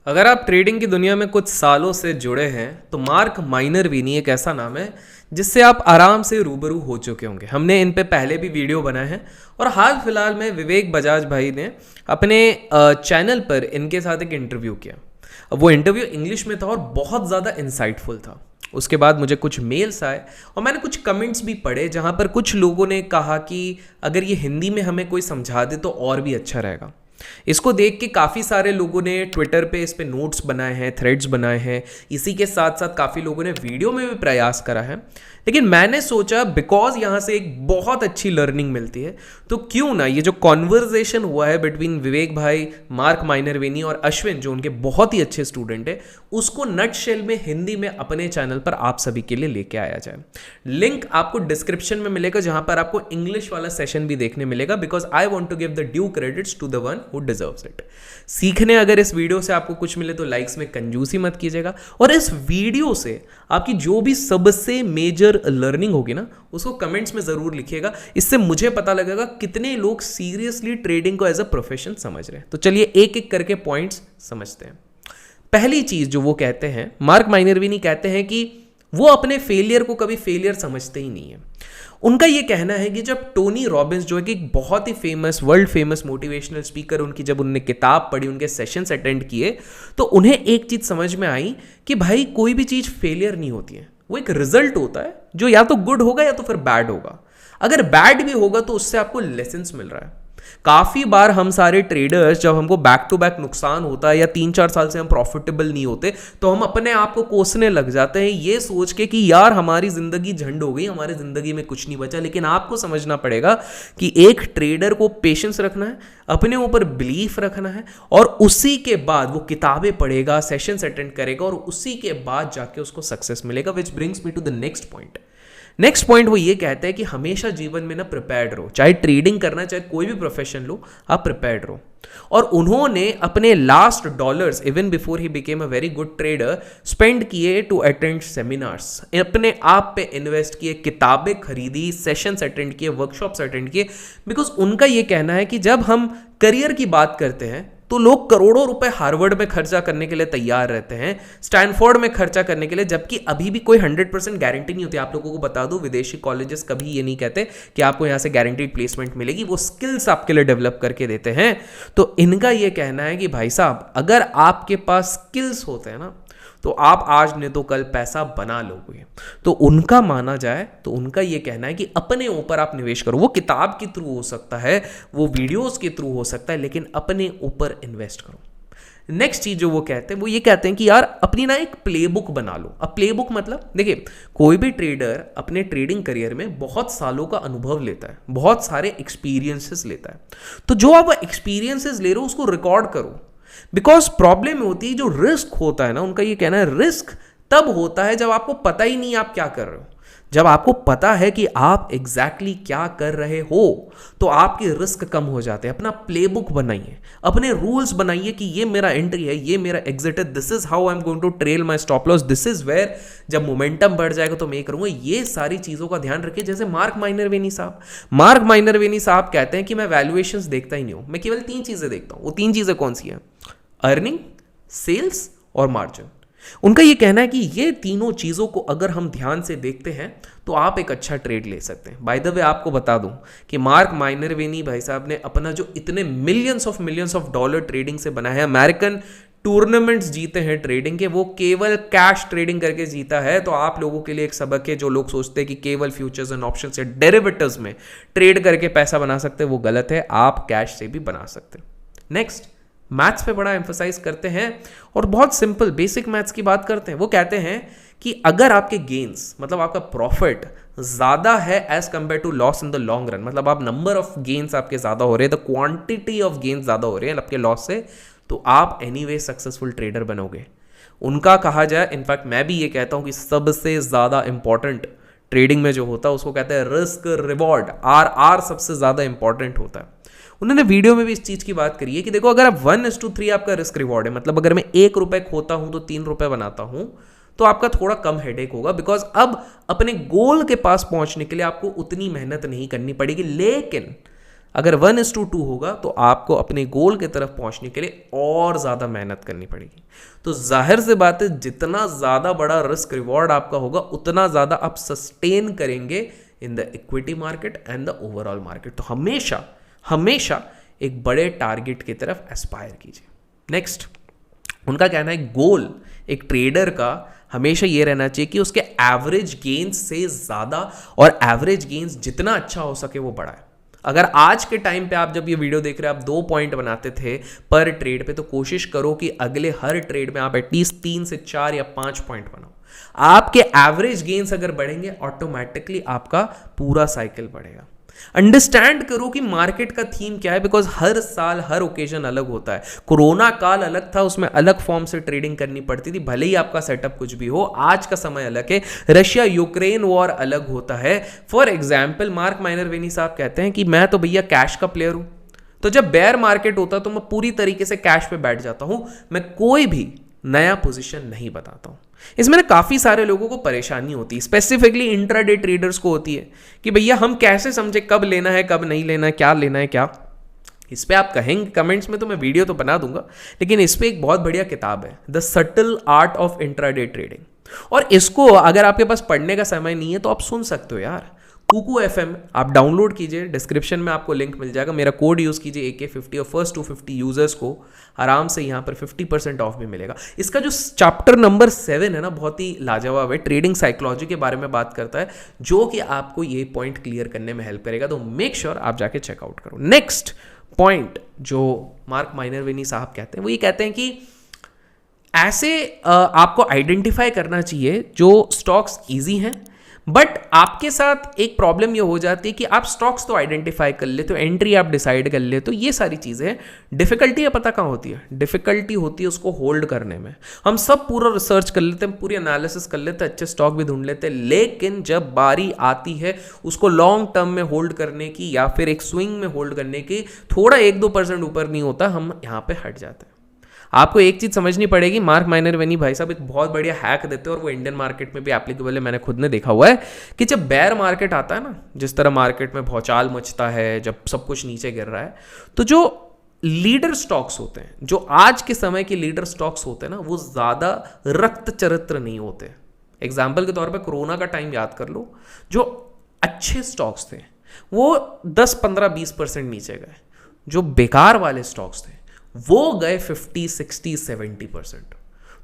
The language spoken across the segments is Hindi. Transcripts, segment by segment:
अगर आप ट्रेडिंग की दुनिया में कुछ सालों से जुड़े हैं तो मार्क माइनरविनी एक ऐसा नाम है जिससे आप आराम से रूबरू हो चुके होंगे। हमने इन पे पहले भी वीडियो बनाए हैं और हाल फिलहाल में विवेक बजाज भाई ने अपने चैनल पर इनके साथ एक इंटरव्यू किया। अब वो इंटरव्यू इंग्लिश में था और बहुत ज़्यादा इंसाइटफुल था। उसके बाद मुझे कुछ मेल्स आए और मैंने कुछ कमेंट्स भी पढ़े जहाँ पर कुछ लोगों ने कहा कि अगर ये हिंदी में हमें कोई समझा दे तो और भी अच्छा रहेगा। इसको देख के काफ़ी सारे लोगों ने ट्विटर पे इस पे नोट्स बनाए हैं, थ्रेड्स बनाए हैं। इसी के साथ साथ काफ़ी लोगों ने वीडियो में भी प्रयास करा है। लेकिन मैंने सोचा बिकॉज यहाँ से एक बहुत अच्छी लर्निंग मिलती है तो क्यों ना ये जो कॉन्वर्जेशन हुआ है बिटवीन विवेक भाई, मार्क माइनरविनी और अश्विन जो उनके बहुत ही अच्छे स्टूडेंट है, उसको नटशेल में हिंदी में अपने चैनल पर आप सभी के लिए लेके आया जाए। लिंक आपको डिस्क्रिप्शन में मिलेगा जहां पर आपको इंग्लिश वाला सेशन भी देखने मिलेगा because I want to give the due credits to the one who deserves it. सीखने अगर इस वीडियो से आपको कुछ मिले तो लाइक्स में कंजूसी मत कीजिएगा और इस वीडियो से आपकी जो भी सबसे मेजर लर्निंग होगी ना उसको कमेंट्स में जरूर लिखिएगा। इससे मुझे पता लगेगा कितने लोग सीरियसली ट्रेडिंग को एज अ प्रोफेशन समझ रहे हैं। तो चलिए एक एक करके पॉइंट्स समझते हैं। पहली चीज जो वो कहते हैं, मार्क माइनरविनी कहते हैं कि वो अपने फेलियर को कभी फेलियर समझते ही नहीं है। उनका ये कहना है कि जब टोनी रॉबिन्स जो है कि एक बहुत ही famous world famous motivational speaker, उनकी जब उन्होंने किताब पढ़ी, उनके सेशंस अटेंड किए तो उन्हें एक चीज समझ में आई कि भाई कोई भी चीज फेलियर नहीं होती है, वो एक रिजल्ट होता है जो या तो गुड होगा या तो फिर बैड होगा। अगर बैड भी होगा तो उससे आपको लेसन्स मिल रहा है। काफी बार हम सारे ट्रेडर्स जब हमको बैक टू बैक नुकसान होता है या 3-4 साल से हम प्रॉफिटेबल नहीं होते तो हम अपने आप को कोसने लग जाते हैं ये सोच के कि यार हमारी जिंदगी झंड हो गई, हमारी जिंदगी में कुछ नहीं बचा। लेकिन आपको समझना पड़ेगा कि एक ट्रेडर को पेशेंस रखना है, अपने ऊपर बिलीफ रखना है और उसी के बाद वो किताबें पढ़ेगा, सेशंस अटेंड करेगा और उसी के बाद जाके उसको सक्सेस मिलेगा। Which brings me to the next point. Next point वो ये कहता है कि हमेशा जीवन में ना प्रिपेयर्ड रहो, चाहे ट्रेडिंग करना चाहे कोई भी प्रोफेशन लो, आप प्रिपेयर्ड रहो। और उन्होंने अपने last dollars even before he became a very good trader spend किए टू अटेंड सेमिनार्स, अपने आप पे इन्वेस्ट किए, किताबें खरीदी, सेशंस अटेंड किए, वर्कशॉप्स अटेंड किए। बिकॉज उनका ये कहना है कि जब हम करियर की बात करते हैं तो लोग करोड़ों रुपए हार्वर्ड में खर्चा करने के लिए तैयार रहते हैं, स्टैनफोर्ड में खर्चा करने के लिए, जबकि अभी भी कोई 100% गारंटी नहीं होती। आप लोगों को बता दूं विदेशी कॉलेजेस कभी ये नहीं कहते कि आपको यहां से गारंटीड प्लेसमेंट मिलेगी, वो स्किल्स आपके लिए डेवलप करके देते हैं। तो इनका ये कहना है कि भाई साहब अगर आपके पास स्किल्स होते हैं ना तो आप आज नहीं तो कल पैसा बना लोगे। तो उनका माना जाए तो उनका यह कहना है कि अपने ऊपर आप निवेश करो। वो किताब के थ्रू हो सकता है, वो वीडियोस के थ्रू हो सकता है, लेकिन अपने ऊपर इन्वेस्ट करो। नेक्स्ट चीज जो वो कहते हैं वो ये कहते हैं कि यार अपनी ना एक प्लेबुक बना लो। अब प्लेबुक मतलब देखिए कोई भी ट्रेडर अपने ट्रेडिंग करियर में बहुत सालों का अनुभव लेता है, बहुत सारे एक्सपीरियंसेस लेता है। तो जो आप एक्सपीरियंसेस ले रहे हो उसको रिकॉर्ड करो। बिकॉज प्रॉब्लम होती है जो रिस्क होता है ना, उनका ये कहना है रिस्क तब होता है जब आपको पता ही नहीं आप क्या कर रहे हो। जब आपको पता है कि आप एग्जैक्टली क्या कर रहे हो तो आपके रिस्क कम हो जाते हैं। अपना प्लेबुक बनाइए, अपने रूल्स बनाइए कि ये मेरा एंट्री है, ये मेरा एग्जिट है, this is how I am going to trail my stop loss, this is where जब मोमेंटम बढ़ जाएगा तो मैं करूंगा। ये सारी चीजों का ध्यान रखिए। जैसे मार्क माइनरविनी साहब कहते हैं कि मैं वैल्यूएशंस देखता ही नहीं हूं, मैं केवल 3 चीजें देखता हूं। वो 3 चीजें कौन सी हैं? अर्निंग, सेल्स और मार्जिन। उनका यह कहना है कि ये तीनों चीजों को अगर हम ध्यान से देखते हैं तो आप एक अच्छा ट्रेड ले सकते हैं। बाय द वे आपको बता दूं कि मार्क माइनरविनी भाई साहब ने अपना जो इतने मिलियंस ऑफ डॉलर ट्रेडिंग से बना है, अमेरिकन टूर्नामेंट्स जीते हैं ट्रेडिंग के, वो केवल कैश ट्रेडिंग करके जीता है। तो आप लोगों के लिए एक सबक है, जो लोग सोचते हैं कि केवल फ्यूचर्स एंड ऑप्शंस या डेरिवेटिव्स में ट्रेड करके पैसा बना सकते हैं, वो गलत है। आप कैश से भी बना सकते हैं। नेक्स्ट, मैथ्स पे बड़ा एम्फसाइज करते हैं और बहुत सिंपल बेसिक मैथ्स की बात करते हैं। वो कहते हैं कि अगर आपके गेन्स मतलब आपका प्रॉफिट ज्यादा है as compared to loss in the long run, मतलब आप नंबर ऑफ गेन्स आपके ज्यादा हो रहे हैं, द क्वांटिटी ऑफ गेन्स ज्यादा हो रहे हैं आपके लॉस से, तो आप एनीवे सक्सेसफुल ट्रेडर बनोगे। उनका कहा जाए, इनफैक्ट मैं भी ये कहता हूं कि सबसे ज्यादा इंपॉर्टेंट ट्रेडिंग में जो होता है उसको कहते हैं रिस्क रिवॉर्ड, RR सबसे ज्यादा इंपॉर्टेंट होता है। उन्होंने वीडियो में भी इस चीज की बात करी है कि देखो अगर आप 1:3 आपका रिस्क रिवॉर्ड है, मतलब अगर मैं 1 रुपए खोता हूं तो 3 रुपए बनाता हूं, तो आपका थोड़ा कम हेडेक होगा। बिकॉज अब अपने गोल के पास पहुंचने के लिए आपको उतनी मेहनत नहीं करनी पड़ेगी। लेकिन अगर 1:2 होगा तो आपको अपने गोल की तरफ पहुंचने के लिए और ज़्यादा मेहनत करनी पड़ेगी। तो जाहिर से बात है, जितना ज़्यादा बड़ा रिस्क रिवॉर्ड आपका होगा उतना ज़्यादा आप सस्टेन करेंगे in the equity market and the overall market. तो हमेशा हमेशा एक बड़े टारगेट की तरफ एस्पायर कीजिए। नेक्स्ट, उनका कहना है गोल एक ट्रेडर का हमेशा ये रहना चाहिए कि उसके एवरेज गेन्स से ज़्यादा और एवरेज गेन्स जितना अच्छा हो सके वो बढ़ाए। अगर आज के टाइम पे आप जब ये वीडियो देख रहे हैं, आप 2 पॉइंट बनाते थे पर ट्रेड पे, तो कोशिश करो कि अगले हर ट्रेड में आप एटलीस्ट 3 से 4 या 5 पॉइंट बनाओ। आपके एवरेज गेन्स अगर बढ़ेंगे, ऑटोमेटिकली आपका पूरा साइकिल बढ़ेगा। अंडरस्टैंड करो कि मार्केट का थीम क्या है, बिकॉज हर साल हर ओकेजन अलग होता है। कोरोना काल अलग था, उसमें अलग फॉर्म से ट्रेडिंग करनी पड़ती थी, भले ही आपका सेटअप कुछ भी हो। आज का समय अलग है, रशिया यूक्रेन वॉर अलग होता है। फॉर एग्जाम्पल, मार्क माइनरविनी साहब कहते हैं कि मैं तो भैया कैश का प्लेयर हूं, तो जब बेयर मार्केट होता तो मैं पूरी तरीके से कैश पे बैठ जाता हूं, मैं कोई भी नया पोजीशन नहीं बताता हूं। इसमें ना काफी सारे लोगों को परेशानी होती है, स्पेसिफिकली इंट्राडे ट्रेडर्स को होती है कि भैया हम कैसे समझे कब लेना है कब नहीं लेना है, क्या लेना है क्या। इस पे आप कहेंगे कमेंट्स में तो मैं वीडियो तो बना दूंगा, लेकिन इस पे एक बहुत बढ़िया किताब है, the subtle art of intraday trading. और इसको अगर आपके पास पढ़ने का समय नहीं है तो आप सुन सकते हो यार। कुकू FM आप डाउनलोड कीजिए, डिस्क्रिप्शन में आपको लिंक मिल जाएगा। मेरा कोड यूज़ कीजिए AK50 और फर्स्ट 250 यूजर्स को आराम से यहाँ पर 50% ऑफ भी मिलेगा। इसका जो चैप्टर नंबर 7 है ना, बहुत ही लाजवाब है, ट्रेडिंग साइकोलॉजी के बारे में बात करता है, जो कि आपको ये पॉइंट क्लियर करने में हेल्प करेगा। तो मेक श्योर आप जाके चेकआउट करो। नेक्स्ट पॉइंट जो मार्क माइनरविनी साहब कहते हैं वो ये कहते हैं कि ऐसे आपको आइडेंटिफाई करना चाहिए जो स्टॉक्स ईजी हैं, बट आपके साथ एक प्रॉब्लम ये हो जाती है कि आप स्टॉक्स तो आइडेंटिफाई कर लेते हो, एंट्री आप डिसाइड कर लेते हो, ये सारी चीज़ें। डिफिकल्टी है पता कहाँ होती है? डिफिकल्टी होती है उसको होल्ड करने में। हम सब पूरा रिसर्च कर लेते हैं, पूरी एनालिसिस कर लेते हैं, अच्छे स्टॉक भी ढूंढ लेते हैं, लेकिन जब बारी आती है उसको लॉन्ग टर्म में होल्ड करने की या फिर एक स्विंग में होल्ड करने की, थोड़ा 1-2% ऊपर नहीं होता, हम यहाँ पे हट जाते हैं। आपको एक चीज समझनी पड़ेगी, मार्क माइनरविनी भाई साहब एक बहुत बढ़िया हैक देते हैं और वो इंडियन मार्केट में भी एप्लीकेबल है, मैंने खुद ने देखा हुआ है कि जब बेयर मार्केट आता है ना, जिस तरह मार्केट में भौचाल मचता है, जब सब कुछ नीचे गिर रहा है, तो जो लीडर स्टॉक्स होते हैं, जो आज के समय के लीडर स्टॉक्स होते हैं ना, वो ज्यादा रक्त चरित्र नहीं होते। एग्जाम्पल के तौर पर कोरोना का टाइम याद कर लो, जो अच्छे स्टॉक्स थे वो 10-15-20% नीचे गए, जो बेकार वाले स्टॉक्स थे वो गए 50-60-70%।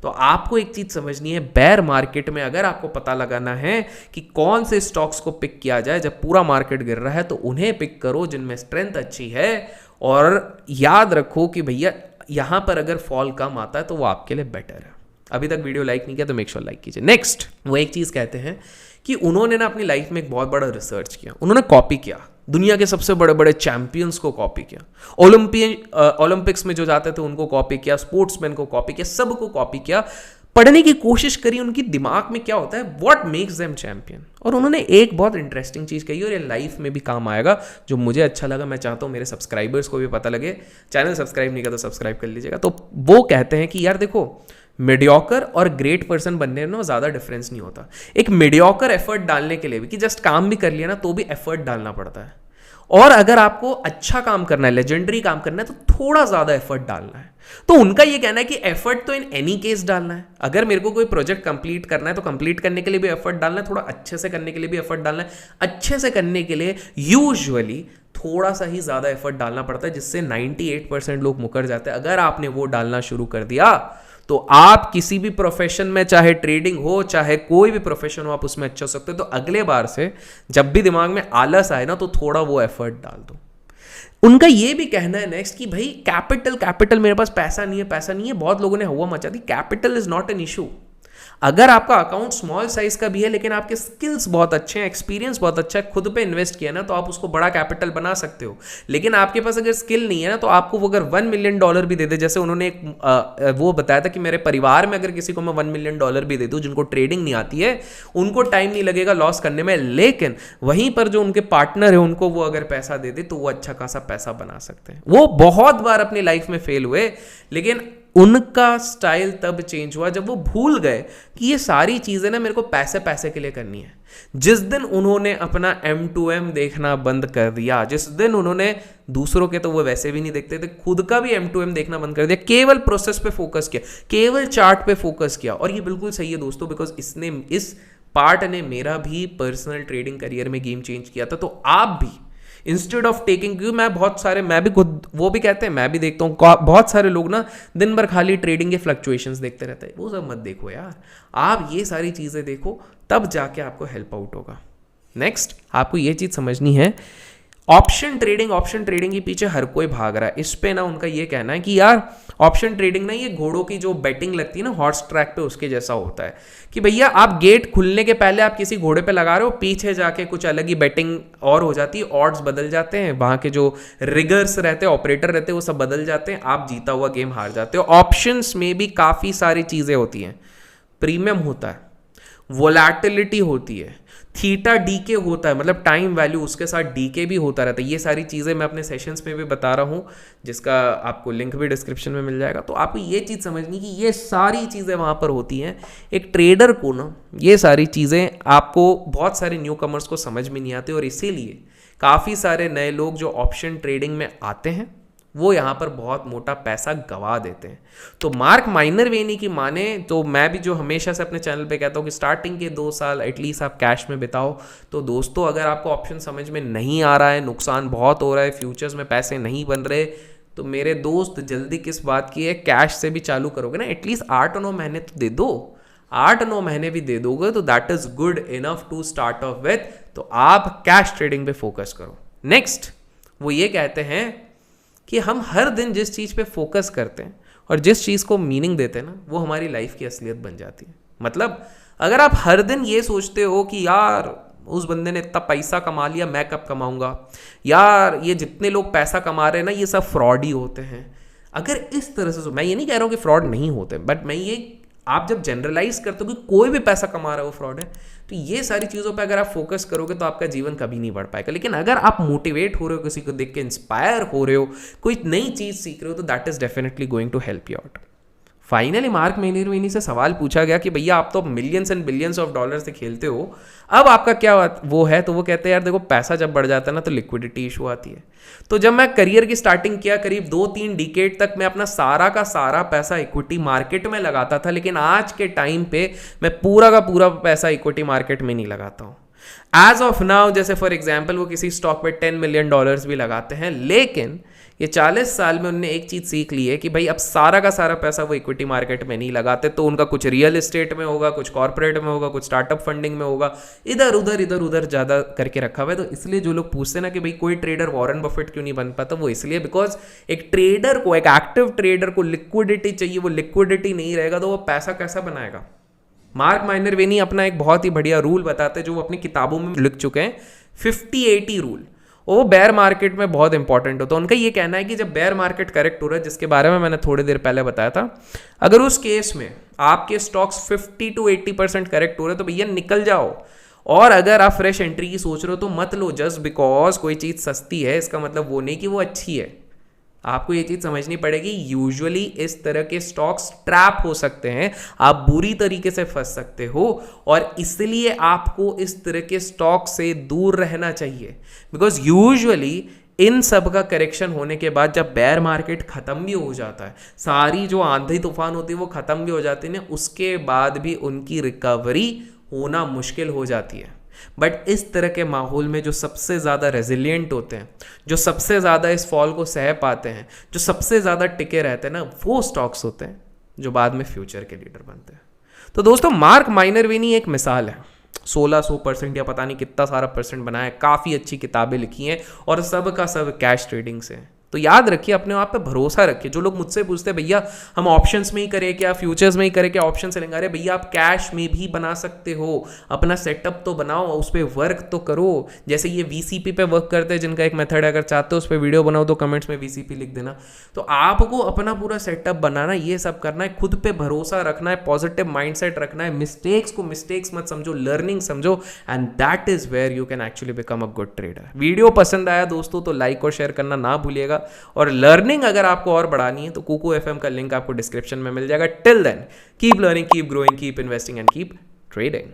तो आपको एक चीज समझनी है, बेयर मार्केट में अगर आपको पता लगाना है कि कौन से स्टॉक्स को पिक किया जाए जब पूरा मार्केट गिर रहा है, तो उन्हें पिक करो जिनमें स्ट्रेंथ अच्छी है, और याद रखो कि भैया यहां पर अगर फॉल कम आता है तो वो आपके लिए बेटर है। अभी तक वीडियो लाइक नहीं किया तो मेक श्योर लाइक कीजिए। नेक्स्ट, वो एक चीज कहते हैं कि उन्होंने ना अपनी लाइफ में एक बहुत बड़ा रिसर्च किया, उन्होंने कॉपी किया, दुनिया के सबसे बड़े बड़े चैंपियंस को कॉपी किया, ओलंपिक्स में जो जाते थे उनको कॉपी किया, स्पोर्ट्समैन को कॉपी किया, सबको कॉपी किया, पढ़ने की कोशिश करी उनकी दिमाग में क्या होता है, व्हाट मेक्स देम चैंपियन। और उन्होंने एक बहुत इंटरेस्टिंग चीज कही और ये लाइफ में भी काम आएगा, जो मुझे अच्छा लगा, मैं चाहता हूं मेरे सब्सक्राइबर्स को भी पता लगे। चैनल सब्सक्राइब नहीं किया तो सब्सक्राइब कर लीजिएगा। तो वो कहते हैं कि यार देखो, मीडियोकर और ग्रेट पर्सन बनने में ज़्यादा डिफरेंस नहीं होता। एक मीडियोकर एफर्ट डालने के लिए भी, कि जस्ट काम भी कर लिया ना, तो भी एफर्ट डालना पड़ता है। और अगर आपको अच्छा काम करना है, लेजेंडरी काम करना है, तो थोड़ा ज़्यादा एफर्ट डालना है। तो उनका ये कहना है कि एफर्ट तो इन एनी केस डालना है। अगर मेरे को कोई प्रोजेक्ट कंप्लीट करना है तो कंप्लीट करने के लिए भी एफर्ट डालना है, थोड़ा अच्छे से करने के लिए भी एफर्ट डालना है। अच्छे से करने के लिए यूजुअली थोड़ा सा ही ज़्यादा एफर्ट डालना पड़ता है, जिससे 98% लोग मुकर जाते हैं। अगर आपने वो डालना शुरू कर दिया तो आप किसी भी प्रोफेशन में, चाहे ट्रेडिंग हो चाहे कोई भी प्रोफेशन हो, आप उसमें अच्छे हो सकते हो। तो अगले बार से जब भी दिमाग में आलस आए ना, तो थोड़ा वो एफर्ट डाल दो। उनका ये भी कहना है नेक्स्ट कि भाई कैपिटल मेरे पास पैसा नहीं है। बहुत लोगों ने हुआ मचा दी, capital is not an issue. अगर आपका अकाउंट स्मॉल साइज का भी है लेकिन आपके स्किल्स बहुत अच्छे हैं, एक्सपीरियंस बहुत अच्छा है, खुद पे इन्वेस्ट किया ना, तो आप उसको बड़ा कैपिटल बना सकते हो। लेकिन आपके पास अगर स्किल नहीं है ना, तो आपको वो अगर $1 मिलियन भी दे दे, जैसे उन्होंने एक वो बताया था कि मेरे परिवार में अगर किसी को मैं $1 मिलियन भी दे दूं, जिनको ट्रेडिंग नहीं आती है, उनको टाइम नहीं लगेगा लॉस करने में, लेकिन वहीं पर जो उनके पार्टनर है उनको वो अगर पैसा दे दे तो वो अच्छा खासा पैसा बना सकते हैं। वो बहुत बार अपनी लाइफ में फेल हुए, लेकिन उनका स्टाइल तब चेंज हुआ जब वो भूल गए कि ये सारी चीजें ना मेरे को पैसे के लिए करनी है। जिस दिन उन्होंने अपना M2M देखना बंद कर दिया, जिस दिन उन्होंने दूसरों के तो वो वैसे भी नहीं देखते थे, खुद का भी M2M देखना बंद कर दिया, केवल प्रोसेस पे फोकस किया, केवल चार्ट पे फोकस किया। और ये बिल्कुल सही है दोस्तों, बिकॉज इस पार्ट ने मेरा भी पर्सनल ट्रेडिंग करियर में गेम चेंज किया था। तो आप भी इंस्टेड ऑफ टेकिंग, क्योंकि मैं भी खुद, वो भी कहते हैं, मैं भी देखता हूँ, बहुत सारे लोग ना दिन भर खाली ट्रेडिंग के फ्लक्चुएशंस देखते रहते हैं। वो सब मत देखो यार, आप ये सारी चीज़ें देखो, तब जाके आपको हेल्प आउट होगा। नेक्स्ट, आपको ये चीज़ समझनी है, ऑप्शन ट्रेडिंग के पीछे हर कोई भाग रहा है। इस पे ना उनका ये कहना है कि यार ऑप्शन ट्रेडिंग ना ये घोड़ों की जो बेटिंग लगती है ना हॉर्स ट्रैक पे, उसके जैसा होता है कि भैया आप गेट खुलने के पहले आप किसी घोड़े पे लगा रहे हो, पीछे जाके कुछ अलग ही बेटिंग और हो जाती है, ऑड्स बदल जाते हैं, वहां के जो रिगर्स रहते हैं, ऑपरेटर रहते हैं, वो सब बदल जाते हैं, आप जीता हुआ गेम हार जाते हो। ऑप्शंस में भी काफ़ी सारी चीज़ें होती हैं, प्रीमियम होता है, वोलैटिलिटी होती है, थीटा डीके होता है, मतलब टाइम वैल्यू उसके साथ डीके भी होता रहता है। ये सारी चीज़ें मैं अपने सेशंस में भी बता रहा हूँ, जिसका आपको लिंक भी डिस्क्रिप्शन में मिल जाएगा। तो आपको ये चीज़ समझनी कि ये सारी चीज़ें वहाँ पर होती हैं। एक ट्रेडर को ना ये सारी चीज़ें आपको बहुत सारे न्यू कमर्स को समझ में नहीं आती, और इसीलिए काफ़ी सारे नए लोग जो ऑप्शन ट्रेडिंग में आते हैं वो यहाँ पर बहुत मोटा पैसा गवा देते हैं। तो मार्क माइनरवेनी की माने तो मैं भी जो हमेशा से अपने चैनल पे कहता हूँ कि स्टार्टिंग के 2 साल एटलीस्ट आप कैश में बिताओ। तो दोस्तों, अगर आपको ऑप्शन समझ में नहीं आ रहा है, नुकसान बहुत हो रहा है, फ्यूचर्स में पैसे नहीं बन रहे, तो मेरे दोस्त जल्दी किस बात की है, कैश से भी चालू करोगे ना, एटलीस्ट 8-9 महीने तो दे दो, 8-9 महीने भी दे दोगे तो that is good enough to start off with. तो आप कैश ट्रेडिंग पे फोकस करो। नेक्स्ट, वो ये कहते हैं कि हम हर दिन जिस चीज़ पे फोकस करते हैं और जिस चीज़ को मीनिंग देते हैं ना, वो हमारी लाइफ की असलियत बन जाती है। मतलब अगर आप हर दिन ये सोचते हो कि यार उस बंदे ने इतना पैसा कमा लिया, मैं कब कमाऊंगा, यार ये जितने लोग पैसा कमा रहे हैं ना ये सब फ्रॉड ही होते हैं, अगर इस तरह से, मैं ये नहीं कह रहा हूँ कि फ्रॉड नहीं होते, बट मैं ये, आप जब जनरलाइज करते हो कि कोई भी पैसा कमा रहा है वो फ्रॉड है, तो ये सारी चीज़ों पे अगर आप फोकस करोगे तो आपका जीवन कभी नहीं बढ़ पाएगा। लेकिन अगर आप मोटिवेट हो रहे हो, किसी को देख के इंस्पायर हो रहे हो, कोई नई चीज़ सीख रहे हो, तो that is definitely going to help you out. Finally Mark माइनरवेनी से सवाल पूछा गया कि भैया आप तो millions and billions of dollar से खेलते हो, अब आपका क्या वो है? तो वो कहते हैं यार देखो, पैसा जब बढ़ जाता है ना तो लिक्विडिटी इशू आती है। तो जब मैं करियर की स्टार्टिंग किया, करीब 2-3 डिकेड तक मैं अपना सारा का सारा पैसा इक्विटी मार्केट में लगाता था, लेकिन आज के टाइम पे मैं पूरा का पूरा पैसा इक्विटी मार्केट में नहीं लगाता हूँ। एज ऑफ नाउ, जैसे फॉर एग्जाम्पल वो किसी स्टॉक पे $10 मिलियन भी लगाते हैं, लेकिन ये 40 साल में उन्होंने एक चीज़ सीख ली है कि भाई अब सारा का सारा पैसा वो इक्विटी मार्केट में नहीं लगाते, तो उनका कुछ रियल एस्टेट में होगा, कुछ कॉर्पोरेट में होगा, कुछ स्टार्टअप फंडिंग में होगा, इधर उधर ज़्यादा करके रखा हुआ है। तो इसलिए जो लोग पूछते हैं ना कि भाई कोई ट्रेडर वॉरेन बफेट क्यों नहीं बन पाता, वो इसलिए बिकॉज एक ट्रेडर को, एक एक्टिव ट्रेडर को लिक्विडिटी चाहिए, वो लिक्विडिटी नहीं रहेगा तो वो पैसा कैसा बनाएगा। मार्क माइनरवेनी अपना एक बहुत ही बढ़िया रूल बताते हैं जो वो अपनी किताबों में लिख चुके हैं, 50-80 रूल। वो बेयर मार्केट में बहुत इंपॉर्टेंट होता है। उनका ये कहना है कि जब बेयर मार्केट करेक्ट हो रहा है, जिसके बारे में मैंने थोड़ी देर पहले बताया था, अगर उस केस में आपके स्टॉक्स 50-80% करेक्ट हो रहे हैं तो भैया निकल जाओ। और अगर आप फ्रेश एंट्री की सोच रहे हो तो मत लो। जस्ट बिकॉज कोई चीज़ सस्ती है इसका मतलब वो नहीं कि वो अच्छी है। आपको ये चीज़ समझनी पड़ेगी, यूजुअली इस तरह के स्टॉक्स ट्रैप हो सकते हैं, आप बुरी तरीके से फंस सकते हो, और इसलिए आपको इस तरह के स्टॉक से दूर रहना चाहिए। बिकॉज यूजुअली इन सब का करेक्शन होने के बाद जब बेयर मार्केट खत्म भी हो जाता है, सारी जो आंधी तूफान होती है वो खत्म भी हो जाती है ना, उसके बाद भी उनकी रिकवरी होना मुश्किल हो जाती है। बट इस तरह के माहौल में जो सबसे ज़्यादा रेजिलियंट होते हैं, जो सबसे ज़्यादा इस फॉल को सह पाते हैं, जो सबसे ज़्यादा टिके रहते हैं ना, वो स्टॉक्स होते हैं जो बाद में फ्यूचर के लीडर बनते हैं। तो दोस्तों, मार्क माइनरवेनी एक मिसाल है। 1600% या पता नहीं कितना सारा परसेंट बनाया है, काफ़ी अच्छी किताबें लिखी हैं, और सब का सब कैश ट्रेडिंग से। तो याद रखिए, अपने आप पे भरोसा रखिए। जो लोग मुझसे पूछते हैं भैया हम ऑप्शंस में ही करें क्या, फ्यूचर्स में ही करें क्या, ऑप्शन से लेंगे, अरे भैया आप कैश में भी बना सकते हो। अपना सेटअप तो बनाओ, उस पर वर्क तो करो। जैसे ये VCP पे वर्क करते हैं, जिनका एक मेथड है, अगर चाहते हो उस पर वीडियो बनाओ तो कमेंट्स में VCP लिख देना। तो आपको अपना पूरा सेटअप बनाना, ये सब करना है, खुद पे भरोसा रखना है, पॉजिटिव माइंडसेट रखना है, मिस्टेक्स को मिस्टेक्स मत समझो, लर्निंग समझो, and that is where you can actually become a good trader. Video पसंद आया दोस्तों तो लाइक और शेयर करना ना भूलिएगा, और लर्निंग अगर आपको और बढ़ानी है तो कुकू FM का लिंक आपको डिस्क्रिप्शन में मिल जाएगा। Till then, keep learning, keep growing, keep investing and keep trading.